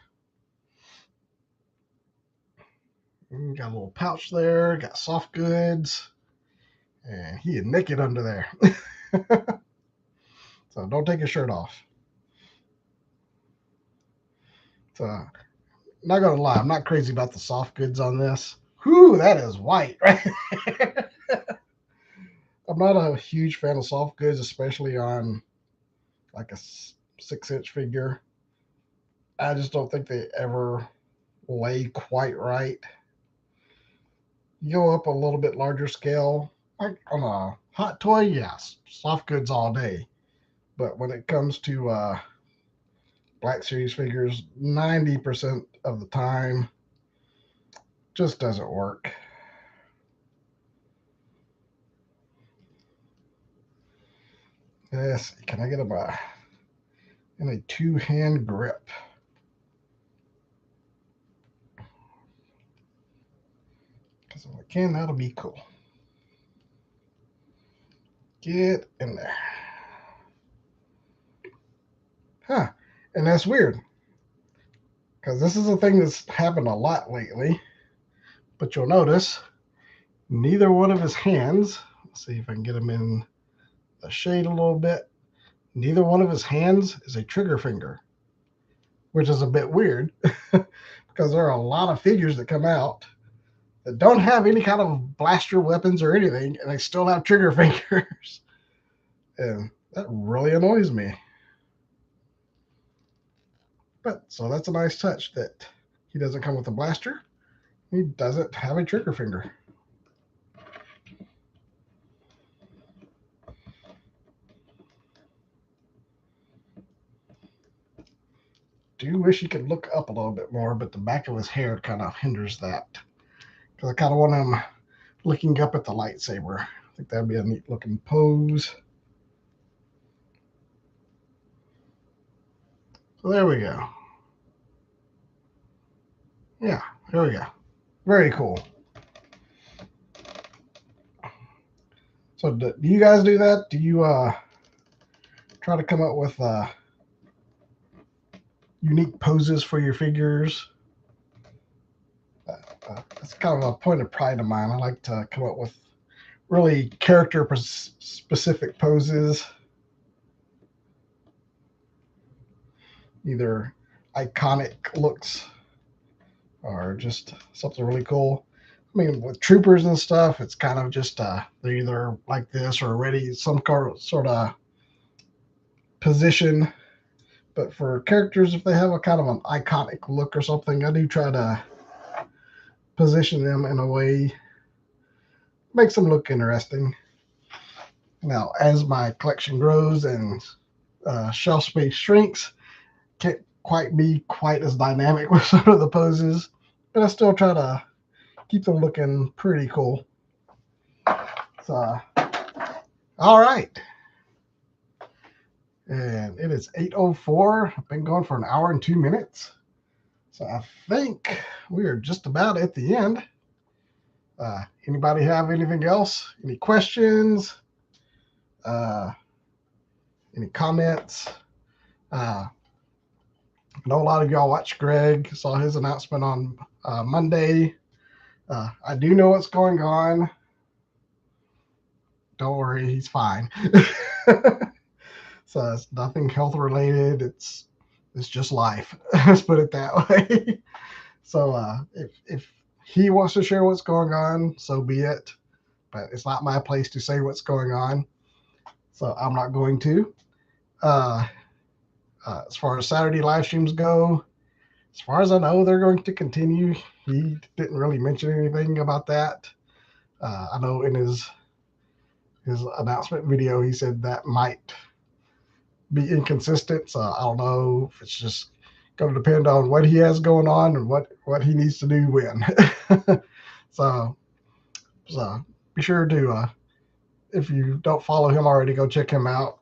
Got a little pouch there, got soft goods, and he is naked under there. So don't take your shirt off. So, not gonna lie, I'm not crazy about the soft goods on this. Whew, that is white, right? I'm not a huge fan of soft goods, especially on like a 6-inch figure. I just don't think they ever lay quite right. You go up a little bit larger scale, like on a hot toy, yes, soft goods all day. But when it comes to Black Series figures, 90% of the time just doesn't work. Yes, can I get him in a 2-hand grip? So I can, that'll be cool. Get in there. Huh. And that's weird. Because this is a thing that's happened a lot lately. But you'll notice neither one of his hands, let's see if I can get him in the shade a little bit. Neither one of his hands is a trigger finger, which is a bit weird because there are a lot of figures that come out that don't have any kind of blaster weapons or anything, and they still have trigger fingers. And that really annoys me. But so that's a nice touch that he doesn't come with a blaster. He doesn't have a trigger finger. Do wish he could look up a little bit more, but the back of his hair kind of hinders that. Because I kind of want him looking up at the lightsaber. I think that'd be a neat looking pose. So there we go. Yeah, there we go. Very cool. So do you guys do that? Do you try to come up with unique poses for your figures? That's kind of a point of pride of mine. I like to come up with really character specific poses, either iconic looks or just something really cool. I mean, with troopers and stuff, it's kind of just they're either like this or ready some sort of position. But for characters, if they have a kind of an iconic look or something, I do try to position them in a way makes them look interesting. Now, as my collection grows and shelf space shrinks, can't quite be quite as dynamic with some of the poses, but I still try to keep them looking pretty cool. So, all right. And it is 8:04. I've been going for an hour and 2 minutes. So I think we are just about at the end. Anybody have anything else? Any questions? Any comments? I know a lot of y'all watch Greg. Saw his announcement on Monday. I do know what's going on. Don't worry, he's fine. So it's nothing health related. It's just life. Let's put it that way. So if he wants to share what's going on, so be it. But it's not my place to say what's going on. So I'm not going to. As far as Saturday live streams go, as far as I know, they're going to continue. He didn't really mention anything about that. I know in his announcement video, he said that might be inconsistent. So I don't know if it's just going to depend on what he has going on and what he needs to do when. so be sure to, if you don't follow him already, go check him out.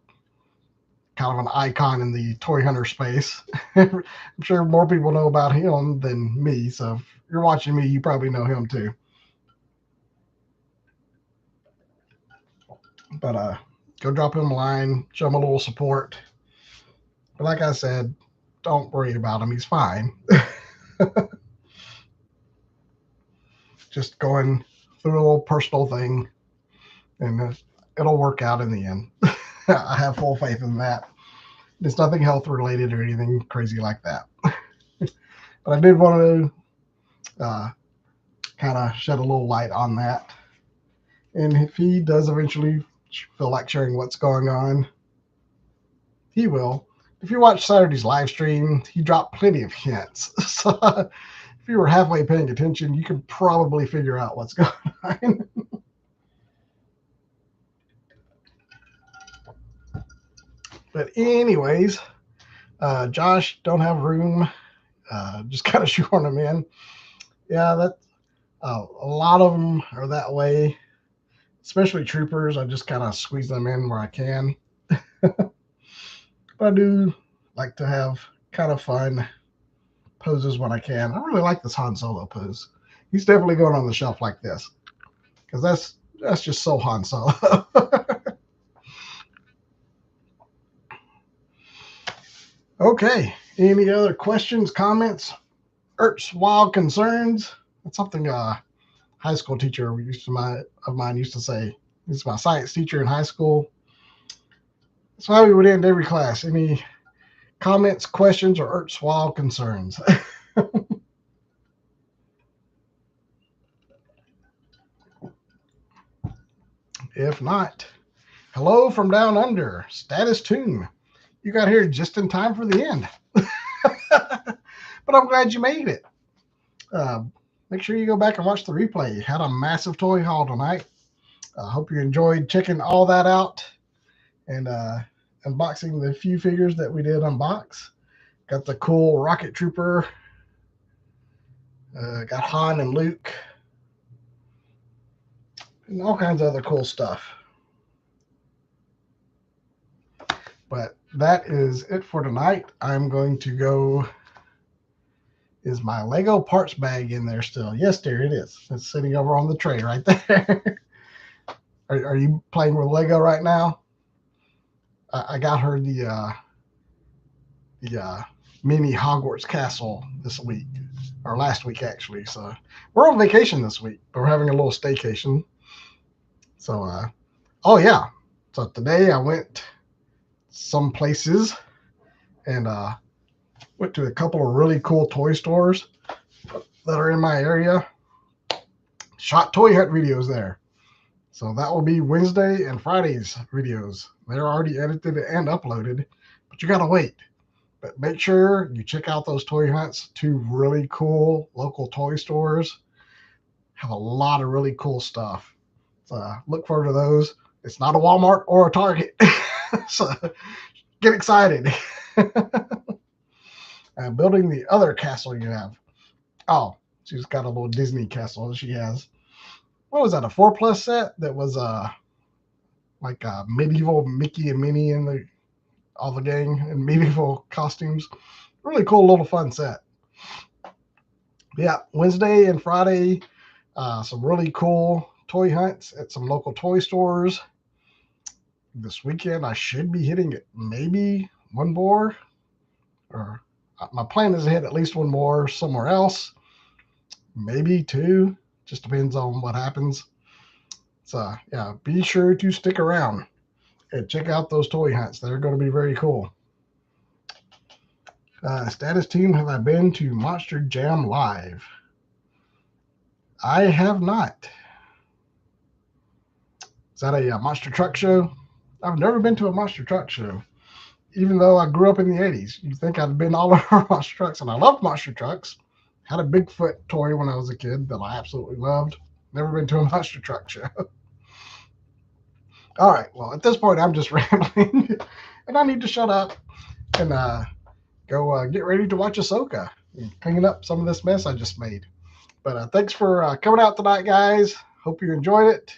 Kind of an icon in the toy hunter space. I'm sure more people know about him than me. So if you're watching me, you probably know him too. But go drop him a line, show him a little support. But like I said, don't worry about him. He's fine. Just going through a little personal thing, and it'll work out in the end. I have full faith in that. It's nothing health related or anything crazy like that. But I did want to kind of shed a little light on that. And if he does eventually feel like sharing what's going on, he will. If you watch Saturday's live stream, he dropped plenty of hints. So if you were halfway paying attention, you could probably figure out what's going on. But anyways, Josh, don't have room. Just kind of shoehorn them in. Yeah, that a lot of them are that way, especially troopers. I just kind of squeeze them in where I can. But I do like to have kind of fun poses when I can. I really like this Han Solo pose. He's definitely going on the shelf like this, because that's just so Han Solo. Okay. Any other questions, comments, wild concerns? That's something a high school teacher of mine used to say. He's my science teacher in high school. That's how we would end every class. Any comments, questions, or wild concerns? If not, hello from down under, Status Tune. You got here just in time for the end. But I'm glad you made it. Make sure you go back and watch the replay. Had a massive toy haul tonight. I hope you enjoyed checking all that out and unboxing the few figures that we did unbox. Got the cool Rocket Trooper. Got Han and Luke. And all kinds of other cool stuff. But that is it for tonight. I'm going to go. Is my Lego parts bag in there still? Yes, there it is. It's sitting over on the tray right there. Are you playing with Lego right now? I got her the mini Hogwarts castle this week, or last week actually. So we're on vacation this week, but we're having a little staycation. So, oh yeah. So today I went some places and went to a couple of really cool toy stores that are in my area. Shot toy hunt videos there. So that will be Wednesday and Friday's videos. They're already edited and uploaded, but you gotta wait. But make sure you check out those toy hunts. 2 really cool local toy stores have a lot of really cool stuff. So look forward to those. It's not a Walmart or a Target. So get excited. Building the other castle you have. Oh, she's got a little Disney castle she has. What was that, a 4+ set that was like a medieval Mickey and Minnie and all the gang in medieval costumes. Really cool little fun set. Yeah, Wednesday and Friday, some really cool toy hunts at some local toy stores. This weekend I should be hitting it maybe one more, or my plan is to hit at least one more somewhere else, maybe 2, just depends on what happens. So yeah, be sure to stick around and check out those toy hunts. They're going to be very cool. Status Team, have I been to Monster Jam Live? I have not. Is that a monster truck show? I've never been to a monster truck show, even though I grew up in the 80s. You'd think I'd been all over monster trucks, and I loved monster trucks. Had a Bigfoot toy when I was a kid that I absolutely loved. Never been to a monster truck show. All right, well, at this point, I'm just rambling, and I need to shut up and go get ready to watch Ahsoka and cleaning up some of this mess I just made. But thanks for coming out tonight, guys. Hope you enjoyed it.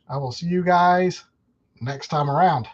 I will see you guys next time around.